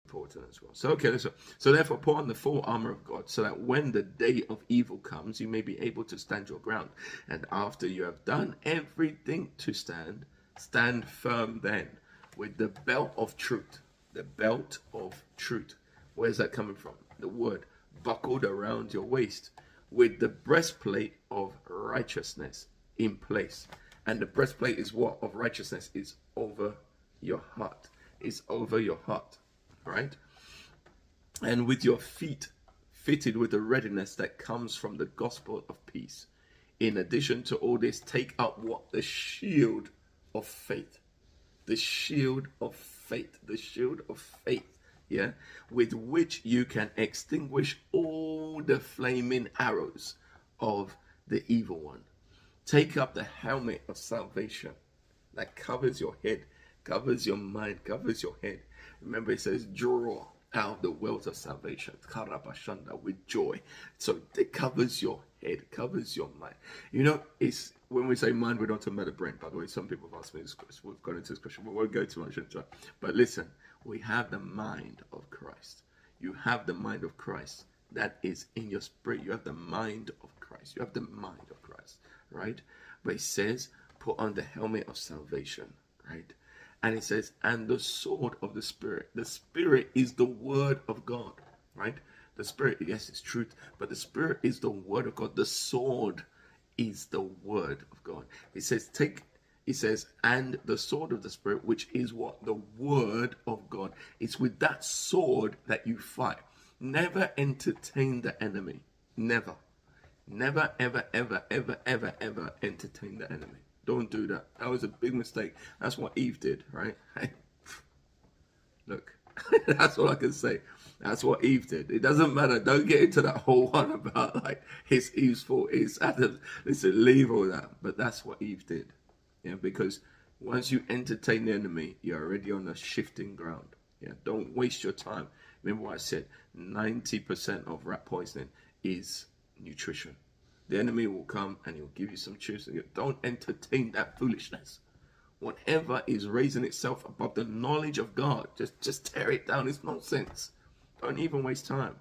important as well. So, okay, so therefore put on the full armor of God, so that when the day of evil comes, you may be able to stand your ground. And after you have done everything to stand, stand firm then with the belt of truth. The belt of truth. Where's that coming from? The word buckled around your waist, with the breastplate of righteousness in place. And the breastplate is what? Of righteousness is over your heart. It's over your heart, right? And with your feet fitted with the readiness that comes from the gospel of peace. In addition to all this, take up what? The shield of faith. The shield of faith. The shield of faith. Yeah, with which you can extinguish all the flaming arrows of the evil one. Take up the helmet of salvation that covers your head, covers your mind, covers your head. Remember, it says, draw out the wealth of salvation, karabashanda, with joy. So it covers your head, covers your mind. You know, it's when we say mind, we don't talk about the brain. By the way, some people have asked me this question. We've gone into this question, but we won't go too much into it. But listen, we have the mind of Christ. You have the mind of Christ that is in your spirit. You have the mind of Christ. You have the mind of Christ, right? But it says, put on the helmet of salvation, right? And it says, and the sword of the Spirit. The Spirit is the word of God, right? The Spirit, yes, it's truth, but the Spirit is the word of God. The sword is the word of God. It says, and the sword of the Spirit, which is what? The word of God. It's with that sword that you fight. Never entertain the enemy. Never. Never, ever, ever, ever, ever, ever entertain the enemy. Don't do that. That was a big mistake. That's what Eve did, right? Look, that's all I can say. That's what Eve did. It doesn't matter. Don't get into that whole one about like it's Eve's fault. It's Adam. Listen, leave all that. But that's what Eve did. Yeah, because once you entertain the enemy, you're already on a shifting ground. Yeah, don't waste your time. Remember what I said, 90% of rat poisoning is nutrition. The enemy will come and he'll give you some juice. And don't entertain that foolishness. Whatever is raising itself above the knowledge of God, just tear it down. It's nonsense. Don't even waste time.